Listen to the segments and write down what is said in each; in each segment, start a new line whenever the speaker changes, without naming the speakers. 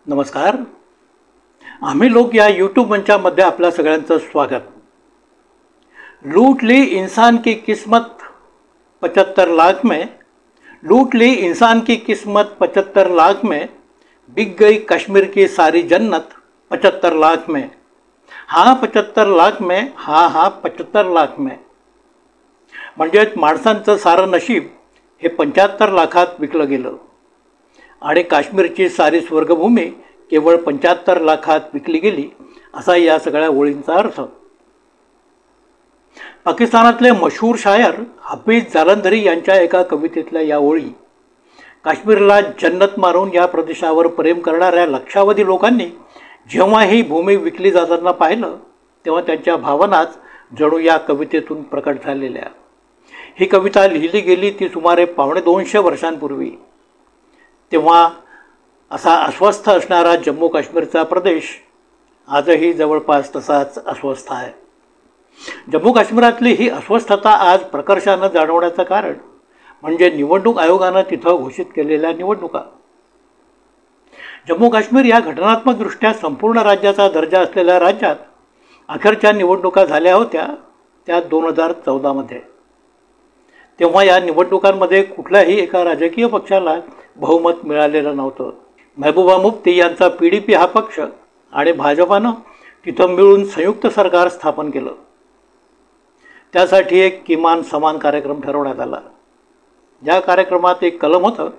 नमस्कार. आम्ही लोक या यूट्यूब मंचामध्ये आपल्या सगळ्यांचं स्वागत. लूट ली इंसान की किस्मत 75 लाख में, लूट ली इंसान की किस्मत 75 लाख में, बिक गई कश्मीर की सारी जन्नत 75 लाख में. हाँ 75 लाख में, हाँ 75 लाख में. म्हणजेच माणसांचं सारं नशीब हे 75 लाखात विकलं गेलं आणि काश्मीरची सारी स्वर्गभूमी केवळ 75 लाखात विकली गेली असा या सगळ्या ओळींचा अर्थ. पाकिस्तानातले मशहूर शायर हफीज जालंधरी यांच्या एका कवितेतल्या या ओळी काश्मीरला जन्नत मारून या प्रदेशावर प्रेम करणाऱ्या लक्षावधी लोकांनी जेव्हा ही भूमी विकली जाताना पाहिलं तेव्हा त्यांच्या भावनाच जणू या कवितेतून प्रकट झालेल्या. ही कविता लिहिली गेली ती सुमारे 250 वर्षांपूर्वी. तेव्हा असा अस्वस्थ असणारा जम्मू काश्मीरचा प्रदेश आजही जवळपास तसाच अस्वस्थ आहे. जम्मू काश्मीरातली ही अस्वस्थता आज प्रकर्षानं जाणवण्याचं कारण म्हणजे निवडणूक आयोगानं तिथं घोषित केलेल्या निवडणुका. जम्मू काश्मीर या घटनात्मकदृष्ट्या संपूर्ण राज्याचा दर्जा असलेल्या राज्यात अखेरच्या निवडणुका झाल्या होत्या त्या 2014मध्ये. तेव्हा या निवडणुकांमध्ये कुठल्याही एका राजकीय पक्षाला बहुमत मिळालेलं नव्हतं. महबूबा मुफ्ती यांचा PDP हा पक्ष आणि भाजपानं तिथं मिळून संयुक्त सरकार स्थापन केलं. त्यासाठी एक किमान समान कार्यक्रम ठरवण्यात आला. या कार्यक्रमात एक कलम होतं,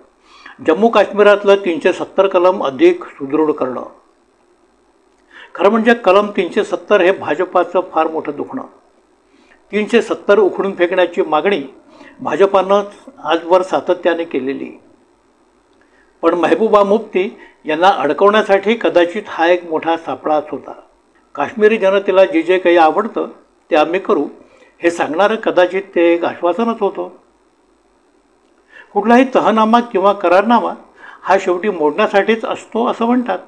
जम्मू काश्मीरातलं 370 कलम अधिक सुदृढ करणं. खरं म्हणजे कलम 370 हे भाजपाचं फार मोठं दुखणं. 370 उखडून फेकण्याची मागणी भाजपानं आजवर सातत्याने केलेली. पण महबूबा मुफ्ती यांना अडकवण्यासाठी कदाचित हा एक मोठा सापळाच होता. काश्मीरी जनतेला जे काही आवडतं ते आम्ही करू हे सांगणारं कदाचित ते एक आश्वासनच होतं. कुठलाही तहनामा किंवा करारनामा हा शेवटी मोडण्यासाठीच असतो असं म्हणतात.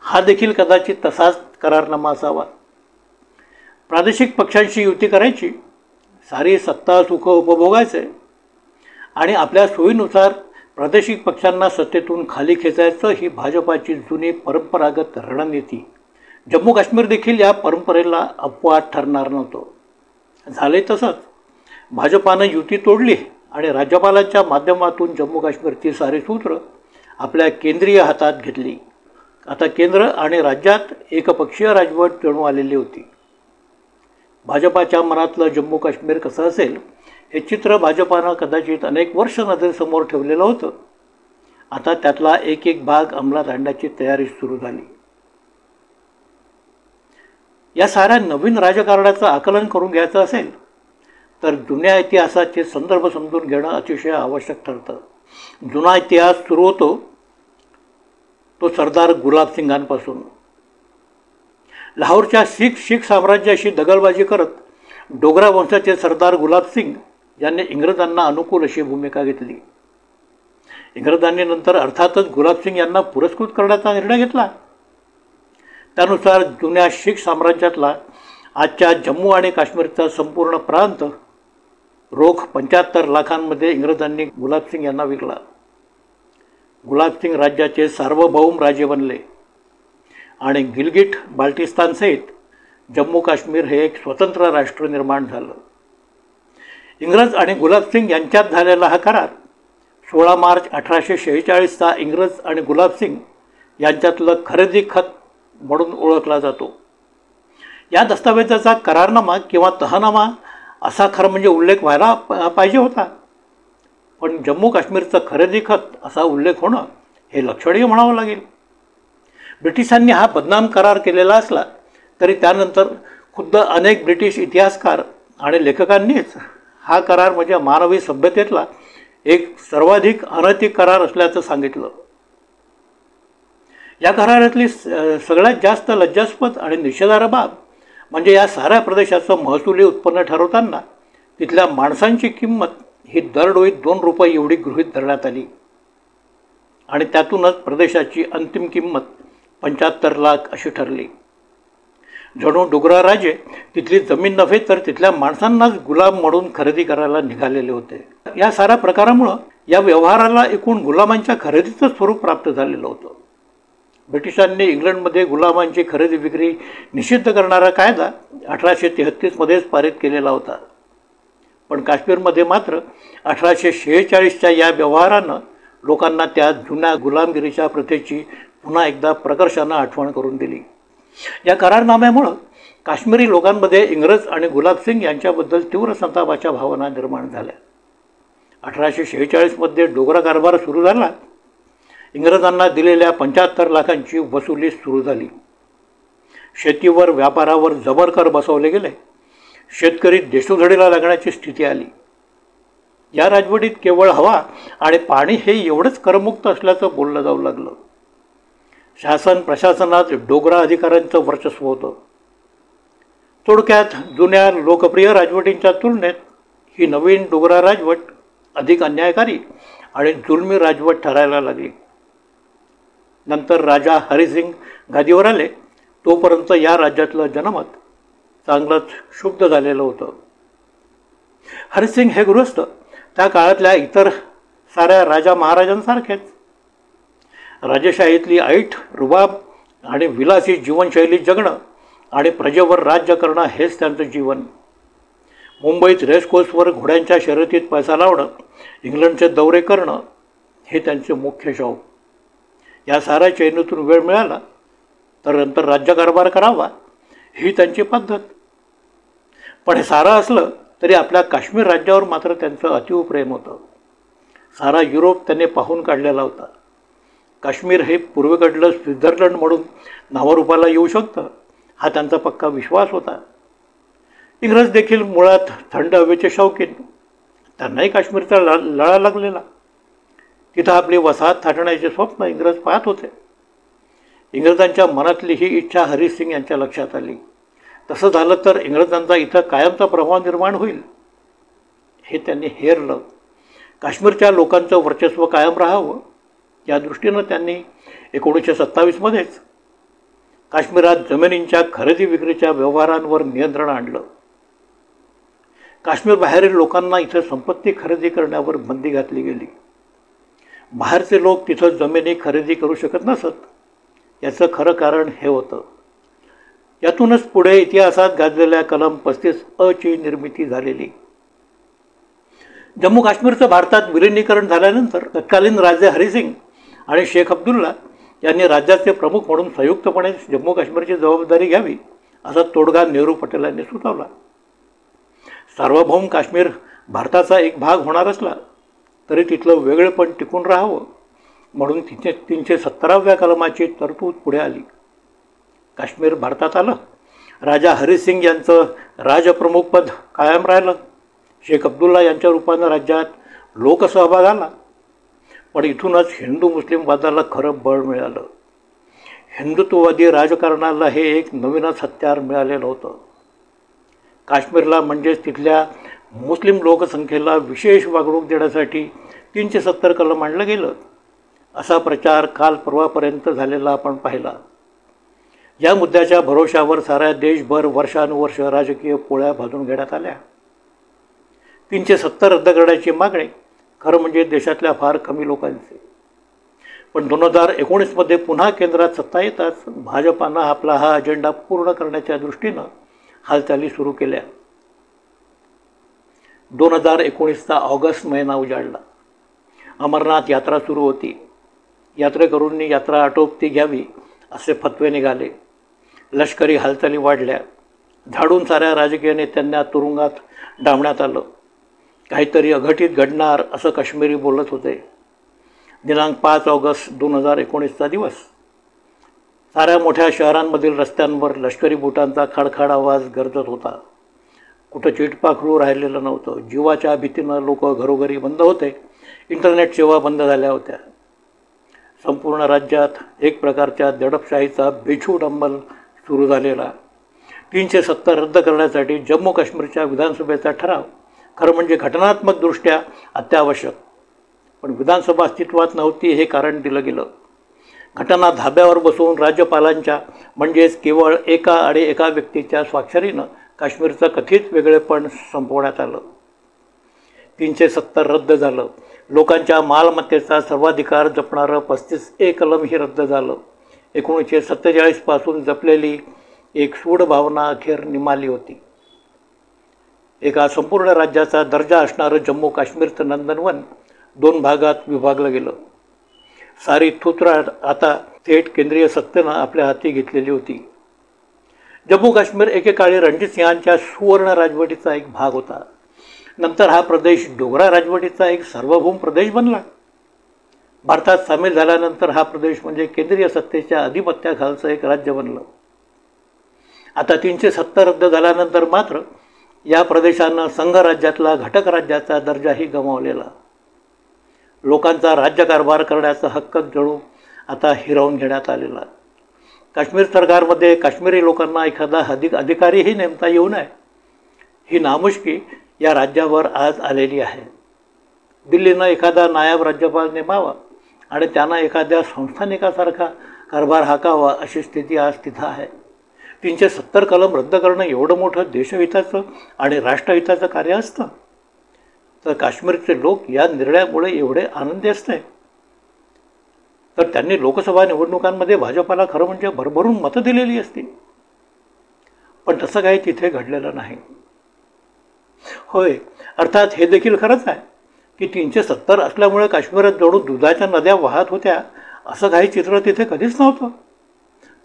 हा देखील कदाचित तसाच करारनामा असावा. प्रादेशिक पक्षांशी युती करायची, सारी सत्ता सुख उपभोगायचे आणि आपल्या सोयीनुसार प्रादेशिक पक्षांना सत्तेतून खाली खेचायचं ही भाजपाची जुनी परंपरागत रणनीती. जम्मू काश्मीर देखील या परंपरेला अपवाद ठरणार नव्हतं. झाले तसंच. भाजपानं युती तोडली आणि राज्यपालांच्या माध्यमातून जम्मू काश्मीरची सारी सूत्र आपल्या केंद्रीय हातात घेतली. आता केंद्र आणि राज्यात एकपक्षीय राजवट जणू आलेली होती. भाजपाच्या मनातलं जम्मू काश्मीर कसं असेल हे चित्र भाजपानं कदाचित अनेक वर्ष नजरेसमोर ठेवलेलं होतं. आता त्यातला एक एक भाग अंमलात आणण्याची तयारी सुरू झाली. या साऱ्या नवीन राजकारणाचं आकलन करून घ्यायचं असेल तर जुन्या इतिहासाचे संदर्भ समजून घेणं अतिशय आवश्यक ठरतं. जुना इतिहास सुरू होतो तो सरदार गुलाब सिंगांपासून. लाहोरच्या शीख साम्राज्याशी दगलबाजी करत डोगरा वंशाचे सरदार गुलाब सिंग यांनी इंग्रजांना अनुकूल अशी भूमिका घेतली. इंग्रजांनी नंतर अर्थातच गुलाब सिंग यांना पुरस्कृत करण्याचा निर्णय घेतला. त्यानुसार जुन्या शीख साम्राज्यातला आजच्या जम्मू आणि काश्मीरचा संपूर्ण प्रांत रोख 75 लाखांमध्ये इंग्रजांनी गुलाब सिंग यांना विकला. गुलाब सिंग राज्याचे सार्वभौम राजे बनले आणि गिलगिट बाल्टिस्तानसहित जम्मू काश्मीर हे एक स्वतंत्र राष्ट्र निर्माण झालं. इंग्रज आणि गुलाब सिंग यांच्यात झालेला हा करार 16 मार्च 1846चा इंग्रज आणि गुलाब सिंग यांच्यातलं खरेदी खत म्हणून ओळखला जातो. या दस्तावेजाचा करारनामा किंवा तहनामा असा खरं म्हणजे उल्लेख व्हायला पाहिजे होता. पण जम्मू काश्मीरचं खरेदी खत असा उल्लेख होणं हे लक्षणीय म्हणावं लागेल. ब्रिटिशांनी हा बदनाम करार केलेला असला तरी त्यानंतर खुद्द अनेक ब्रिटिश इतिहासकार आणि लेखकांनीच हा करार म्हणजे मानवी सभ्यतेतला एक सर्वाधिक अनैतिक करार असल्याचं सांगितलं. या करारातली सगळ्यात जास्त लज्जास्पद आणि निषेधार्ह बाब म्हणजे या साऱ्या प्रदेशाचं महसुली उत्पन्न ठरवताना तिथल्या माणसांची किंमत ही दरडोई 2 रुपये एवढी गृहीत धरण्यात आली आणि त्यातूनच प्रदेशाची अंतिम किंमत 75 लाख अशी ठरली. जणू डोगरा राजे तिथली जमीन नव्हे तर तिथल्या माणसांनाच गुलाम म्हणून खरेदी करायला निघालेले होते. या साऱ्या प्रकारामुळं या व्यवहाराला एकूण गुलामांच्या खरेदीचं स्वरूप प्राप्त झालेलं होतं. ब्रिटिशांनी इंग्लंडमध्ये गुलामांची खरेदी विक्री निषिद्ध करणारा कायदा 1833मध्येच पारित केलेला होता. पण काश्मीरमध्ये मात्र 1846च्या या व्यवहारानं लोकांना त्या जुन्या गुलामगिरीच्या प्रथेची पुन्हा एकदा प्रकर्षानं आठवण करून दिली. या करारनाम्यामुळं काश्मीरी लोकांमध्ये इंग्रज आणि गुलाबसिंग यांच्याबद्दल तीव्र संतापाच्या भावना निर्माण झाल्या. 1846मध्ये डोगरा कारभार सुरू झाला. इंग्रजांना दिलेल्या 75 लाखांची वसुली सुरू झाली. शेतीवर व्यापारावर जबर कर बसवले गेले. शेतकरी देशोधडीला लागण्याची स्थिती आली. या राजवटीत केवळ हवा आणि पाणी हे एवढंच करमुक्त असल्याचं बोललं जाऊ लागलं. शासन प्रशासनात डोगरा अधिकाऱ्यांचं वर्चस्व होतं. थोडक्यात जुन्या लोकप्रिय राजवटींच्या तुलनेत ही नवीन डोगरा राजवट अधिक अन्यायकारी आणि जुलमी राजवट ठरायला लागली. नंतर राजा हरिसिंग गादीवर आले तोपर्यंत या राज्यातलं जनमत चांगलंच शुद्ध झालेलं होतं. हरिसिंग हे गृहस्थ त्या काळातल्या इतर साऱ्या राजा महाराजांसारखेच राजेशाहीतली ऐट, रुबाब आणि विलासी जीवनशैली जगणं आणि प्रजेवर राज्य करणं हेच त्यांचं जीवन. मुंबईत रेसकोर्सवर घोड्यांच्या शर्यतीत पैसा लावणं, इंग्लंडचे दौरे करणं हे त्यांचे मुख्य शौक. या साऱ्या चैनीतून वेळ मिळाला तर नंतर राज्यकारभार करावा ही त्यांची पद्धत. पण हे सारं असलं तरी आपल्या काश्मीर राज्यावर मात्र त्यांचं अतीव प्रेम होतं. सारा युरोप त्यांनी पाहून काढलेला होता. काश्मीर हे पूर्वेकडलं स्वित्झर्लंड म्हणून नावारूपाला येऊ शकतं हा त्यांचा पक्का विश्वास होता. इंग्रज देखील मुळात थंड हवेचे शौकीन. त्यांनाही काश्मीरचा लळा लागलेला. तिथं आपली वसाहत थाटण्याचे स्वप्न इंग्रज पाहत होते. इंग्रजांच्या मनातली ही इच्छा हरिसिंग यांच्या लक्षात आली. तसं झालं तर इंग्रजांचा इथं कायमचा प्रभाव निर्माण होईल हे त्यांनी हेरलं. काश्मीरच्या लोकांचं वर्चस्व कायम राहावं या दृष्टीनं त्यांनी 1927मध्येच काश्मीरात जमिनींच्या खरेदी विक्रीच्या व्यवहारांवर नियंत्रण आणलं. काश्मीर बाहेरील लोकांना इथं संपत्ती खरेदी करण्यावर बंदी घातली गेली. बाहेरचे लोक तिथं जमिनी खरेदी करू शकत नसत. याचं खरं कारण हे होतं. यातूनच पुढे इतिहासात गाजलेल्या कलम 35 ची निर्मिती झालेली. जम्मू काश्मीरचं भारतात विलिनीकरण झाल्यानंतर तत्कालीन राजे हरिसिंग आणि शेख अब्दुल्ला यांनी राज्याचे प्रमुख म्हणून संयुक्तपणे जम्मू काश्मीरची जबाबदारी घ्यावी असा तोडगा नेहरू पटेलांनी सुचवला. सार्वभौम काश्मीर भारताचा एक भाग होणार असला तरी तिथलं वेगळेपण टिकून राहावं म्हणून 317व्या कलमाची तरतूद पुढे आली. काश्मीर भारतात आलं. राजा हरिसिंग यांचं राजप्रमुखपद कायम राहिलं. शेख अब्दुल्ला यांच्या रूपानं राज्यात लोकसहभाग आला. पण इथूनच हिंदू मुस्लिम वादाला खरं बळ मिळालं. हिंदुत्ववादी राजकारणाला हे एक नवीनच हत्यार मिळालेलं होतं. काश्मीरला म्हणजेच तिथल्या मुस्लिम लोकसंख्येला विशेष वागणूक देण्यासाठी 370 कलम आणलं गेलं असा प्रचार काल परवापर्यंत झालेला आपण पाहिला. या मुद्द्याच्या भरोशावर साऱ्या देशभर वर्षानुवर्ष राजकीय पोळ्या भाजून घेण्यात आल्या. 370 रद्द करण्याची मागणी खरं म्हणजे देशातल्या फार कमी लोकांची. पण 2019मध्ये पुन्हा केंद्रात सत्ता येताच भाजपानं आपला हा अजेंडा पूर्ण करण्याच्या दृष्टीनं हालचाली सुरू केल्या. 2019चा ऑगस्ट महिना उजाडला. अमरनाथ यात्रा सुरू होती. यात्रेकरूंनी यात्रा आटोपती घ्यावी असे फतवे निघाले. लष्करी हालचाली वाढल्या. झाडून साऱ्या राजकीय नेत्यांना तुरुंगात डांबण्यात आलं. काहीतरी अघटित घडणार असं काश्मीरी बोलत होते. दिनांक 5 ऑगस्ट 2019चा दिवस. साऱ्या मोठ्या शहरांमधील रस्त्यांवर लष्करी बुटांचा खडखड आवाज गरजत होता. कुठं चिटपाखरू राहिलेलं नव्हतं. जीवाच्या भीतीनं लोक घरोघरी बंद होते. इंटरनेट सेवा बंद झाल्या होत्या. संपूर्ण राज्यात एक प्रकारच्या दडपशाहीचा बेछूट अंमल सुरू झालेला. 370 रद्द करण्यासाठी जम्मू काश्मीरच्या विधानसभेचा ठराव खरं म्हणजे घटनात्मकदृष्ट्या अत्यावश्यक. पण विधानसभा अस्तित्वात नव्हती हे कारण दिलं गेलं. घटना धाब्यावर बसवून राज्यपालांच्या म्हणजेच केवळ एका व्यक्तीच्या स्वाक्षरीनं काश्मीरचं कथित वेगळेपण संपवण्यात आलं. 370 रद्द झालं. लोकांच्या मालमत्तेचा सर्वाधिकार जपणारं 35A कलमही रद्द झालं. 1947 पासून जपलेली एक सूड भावना अखेर निमाली होती. एका संपूर्ण राज्याचा दर्जा असणारं जम्मू काश्मीरचं नंदनवन 2 भागात विभागलं गेलं. सारी थुत्राट आता थेट केंद्रीय सत्तेनं आपल्या हाती घेतलेली होती. जम्मू काश्मीर एकेकाळी रणजितसिंहांच्या सुवर्ण राजवटीचा एक भाग होता. नंतर हा प्रदेश डोगरा राजवटीचा एक सार्वभौम प्रदेश बनला. भारतात सामील झाल्यानंतर हा प्रदेश म्हणजे केंद्रीय सत्तेच्या अधिपत्याखालचं एक राज्य बनलं. आता 370 रद्द झाल्यानंतर मात्र या प्रदेशानं संघराज्यातला घटक राज्याचा दर्जाही गमावलेला. लोकांचा राज्यकारभार करण्याचा हक्कच जणू आता हिरावून घेण्यात आलेला. काश्मीर सरकारमध्ये काश्मीरी लोकांना एखादा अधिकारीही नेमता येऊ नये ही नामुष्की या राज्यावर आज आलेली आहे. दिल्लीनं एखादा नायब राज्यपाल नेमावा आणि त्यांना एखाद्या संस्थानिकासारखा कारभार हाकावा अशी स्थिती आज तिथं आहे. 370 कलम रद्द करणं एवढं मोठं देशहिताचं आणि राष्ट्रहिताचं कार्य असतं तर काश्मीरचे लोक या निर्णयामुळे एवढे आनंदी असते तर त्यांनी लोकसभा निवडणुकांमध्ये भाजपाला खरं म्हणजे भरभरून मतं दिलेली असतील. पण तसं काही तिथे घडलेलं नाही. होय, अर्थात हे देखील खरंच आहे की 370 असल्यामुळे काश्मीरात जणू दुधाच्या नद्या वाहत होत्या असं काही चित्र तिथे कधीच नव्हतं.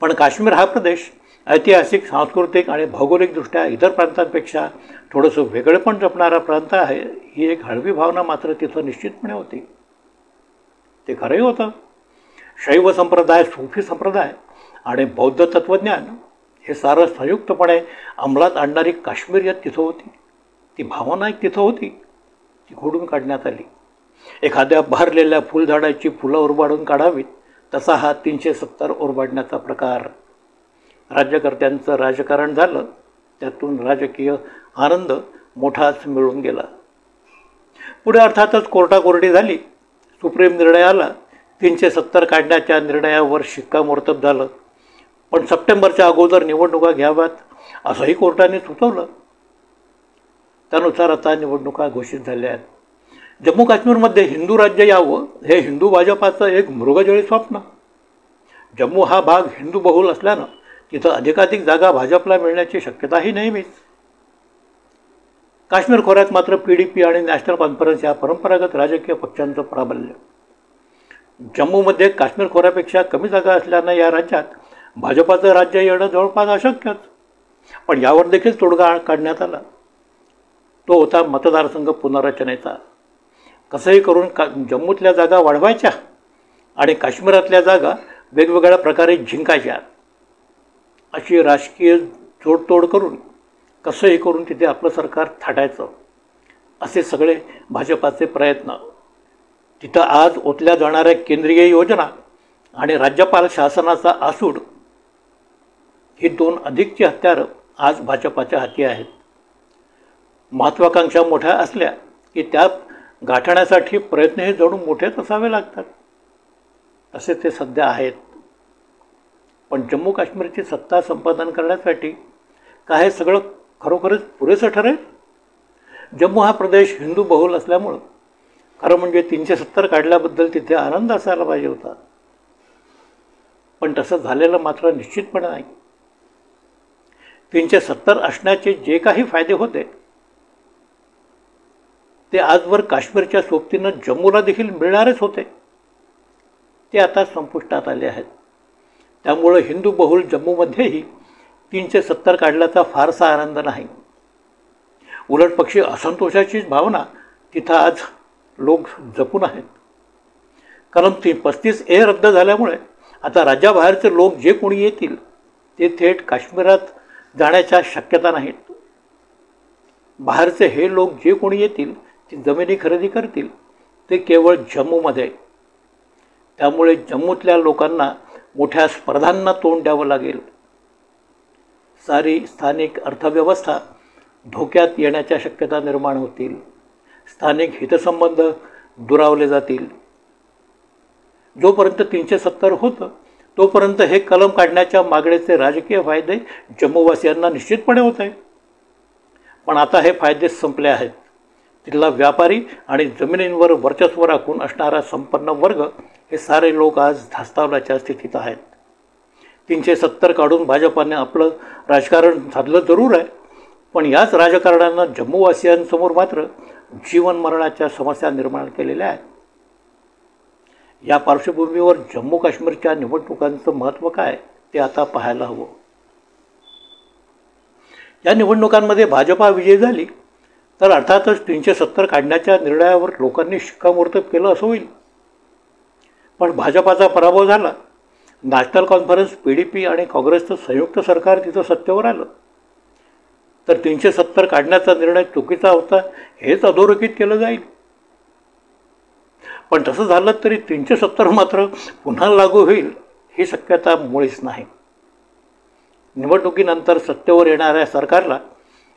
पण काश्मीर हा प्रदेश ऐतिहासिक, सांस्कृतिक आणि भौगोलिकदृष्ट्या इतर प्रांतांपेक्षा थोडंसं वेगळेपण जपणारा प्रांत आहे ही एक हळवी भावना मात्र तिथं निश्चितपणे होती. ते खरंही होतं. शैव संप्रदाय, सूफी संप्रदाय आणि बौद्ध तत्त्वज्ञान हे सारं संयुक्तपणे अंमलात आणणारी काश्मीरियत तिथं होती. ती भावना एक तिथं होती, ती खोडून काढण्यात आली. एखाद्या बहरलेल्या फुलझाडाची फुलं ओरबाडून काढावीत तसा हा 370 ओरबाडण्याचा प्रकार. राज्यकर्त्यांचं राजकारण झालं, त्यातून राजकीय आनंद मोठाच मिळून गेला. पुढे अर्थातच कोर्टाकोर्टी झाली. सुप्रीम निर्णय आला. 370 काढण्याच्या निर्णयावर शिक्कामोर्तब झालं. पण सप्टेंबरच्या अगोदर निवडणुका घ्याव्यात असंही कोर्टाने सुचवलं. त्यानुसार आता निवडणुका घोषित झाल्या आहेत. जम्मू काश्मीरमध्ये हिंदू राज्य यावं हे हिंदू भाजपाचं एक मृगजळी स्वप्न. जम्मू हा भाग हिंदू बहुल असल्यानं तिथं अधिकाधिक जागा भाजपला मिळण्याची शक्यताही नेहमीच. काश्मीर खोऱ्यात मात्र PDP आणि नॅशनल कॉन्फरन्स या परंपरागत राजकीय पक्षांचं प्राबल्य. जम्मूमध्ये काश्मीर खोऱ्यापेक्षा कमी जागा असल्यानं या राज्यात भाजपाचं राज्य येणं जवळपास अशक्यच. पण यावर देखील तोडगा काढण्यात आला. तो होता मतदारसंघ पुनर्रचनेचा. कसंही करून जम्मूतल्या जागा वाढवायच्या आणि काश्मीरातल्या जागा वेगवेगळ्या प्रकारे जिंकायच्या अशी राजकीय जोडतोड करून कसंही करून तिथे आपलं सरकार थाटायचं असे सगळे भाजपाचे प्रयत्न. तिथं आज ओतल्या जाणाऱ्या केंद्रीय योजना आणि राज्यपाल शासनाचा आसूड ही 2 अधिकची हत्यारं आज भाजपाच्या हाती आहेत. महत्त्वाकांक्षा मोठ्या असल्या की त्या गाठण्यासाठी प्रयत्न हे जणू मोठेच असावे लागतात. असे ते सध्या आहेत. पण जम्मू काश्मीरची सत्ता संपादन करण्यासाठी काय हे सगळं खरोखरच पुरेसं ठरेल? जम्मू हा प्रदेश हिंदू बहुल असल्यामुळं खरं म्हणजे 370 काढल्याबद्दल तिथे आनंद असायला पाहिजे होता. पण तसं झालेलं मात्र निश्चितपणे नाही. 370 असण्याचे जे काही फायदे होते ते आजवर काश्मीरच्या सोबतीनं जम्मूला देखील मिळणारेच होते. ते आता संपुष्टात आले आहेत. त्यामुळं हिंदू बहुल जम्मूमध्येही 370 काढल्याचा फारसा आनंद नाही. उलट पक्षी असंतोषाचीच भावना तिथं आज लोक जपून आहेत. कलम 35A रद्द झाल्यामुळे आता राज्याबाहेरचे लोक जे कोणी येतील ते थेट काश्मीरात जाण्याच्या शक्यता नाहीत. बाहेरचे हे लोक जे कोणी येतील ते जमिनी खरेदी करतील ते केवळ जम्मूमध्ये. त्यामुळे जम्मूतल्या लोकांना मोठ्या स्पर्धांना तोंड द्यावं लागेल. सारी स्थानिक अर्थव्यवस्था धोक्यात येण्याच्या शक्यता निर्माण होतील. स्थानिक हितसंबंध दुरावले जातील. जोपर्यंत 370 होतं तोपर्यंत हे कलम काढण्याच्या मागणीचे राजकीय फायदे जम्मूवासियांना निश्चितपणे होत आहेत. पण आता हे फायदे संपले आहेत. तिथला व्यापारी आणि जमिनींवर वर्चस्व राखून असणारा संपन्न वर्ग हे सारे लोक आज धास्तावल्याच्या स्थितीत आहेत. 370 काढून भाजपाने आपलं राजकारण साधलं जरूर आहे, पण याच राजकारणानं जम्मूवासियांसमोर मात्र जीवन मरणाच्या समस्या निर्माण केलेल्या आहेत. या पार्श्वभूमीवर जम्मू काश्मीरच्या निवडणुकांचं महत्त्व काय ते आता पाहायला हवं. या निवडणुकांमध्ये भाजपा विजयी झाली तर अर्थातच 370 काढण्याच्या निर्णयावर लोकांनी शिक्कामोर्तब केलं असं होईल. पण भाजपाचा पराभव झाला, नॅशनल कॉन्फरन्स, PDP आणि काँग्रेसचं संयुक्त सरकार तिथं सत्तेवर आलं, तर 370 काढण्याचा निर्णय चुकीचा होता हेच अधोरेखित केलं जाईल. पण तसं झालं तरी 370 मात्र पुन्हा लागू होईल ही शक्यता मुळीच नाही. निवडणुकीनंतर सत्तेवर येणाऱ्या सरकारला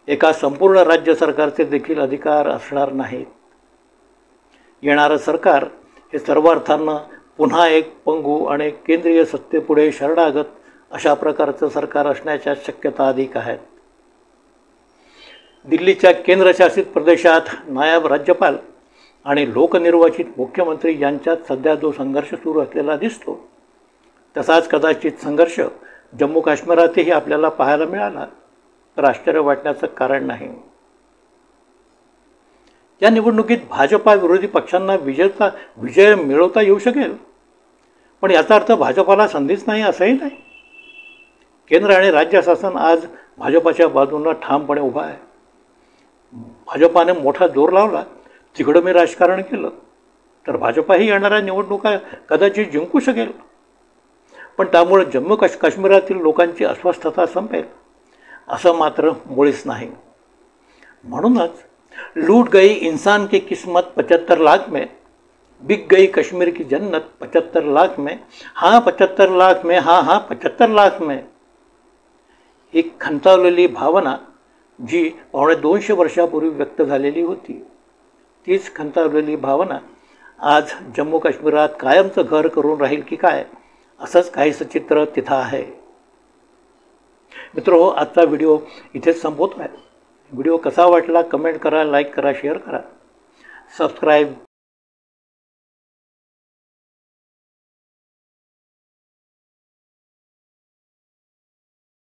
एका संपूर्ण राज्य सरकारचे देखील अधिकार असणार नाहीत. येणारं सरकार हे सर्व अर्थानं पुन्हा एक पंगू आणि केंद्रीय सत्तेपुढे शरणागत अशा प्रकारचं सरकार असण्याच्या शक्यता अधिक आहेत. दिल्लीच्या केंद्रशासित प्रदेशात नायब राज्यपाल आणि लोकनिर्वाचित मुख्यमंत्री यांच्यात सध्या जो संघर्ष सुरू असलेला दिसतो, तसाच कदाचित संघर्ष जम्मू काश्मीरातही आपल्याला पाहायला मिळाला तर आश्चर्य वाटण्याचं कारण नाही. या निवडणुकीत भाजपा विरोधी पक्षांना विजय मिळवता येऊ शकेल, पण याचा अर्थ भाजपाला संधीच नाही असंही नाही. केंद्र आणि राज्य शासन आज भाजपाच्या बाजूनं ठामपणे उभा आहे. भाजपाने मोठा जोर लावला, तिकडं मी राजकारण केलं तर भाजपाही येणाऱ्या निवडणुका कदाचित जिंकू शकेल, पण त्यामुळे जम्मू काश्मीरातील लोकांची अस्वस्थता संपेल असं मात्र मुळीच नाही. म्हणूनच लूट गई इंसान की किस्मत 75 लाख में, बिक गई कश्मीर की जन्नत 75 लाख में, हाँ 75 लाख में, हाँ हाँ 75 लाख में, ही खंतावलेली भावना जी 250 वर्षापूर्वी व्यक्त झालेली होती, तीच खंतावलेली भावना आज जम्मू काश्मीरात कायमचं घर करून राहील की काय, असंच काहीसं चित्र तिथं आहे. मित्रहो, आजचा व्हिडिओ इथेच संपवतो आहे. व्हिडिओ कसा वाटला कमेंट करा, लाईक करा, शेअर करा, सबस्क्राईब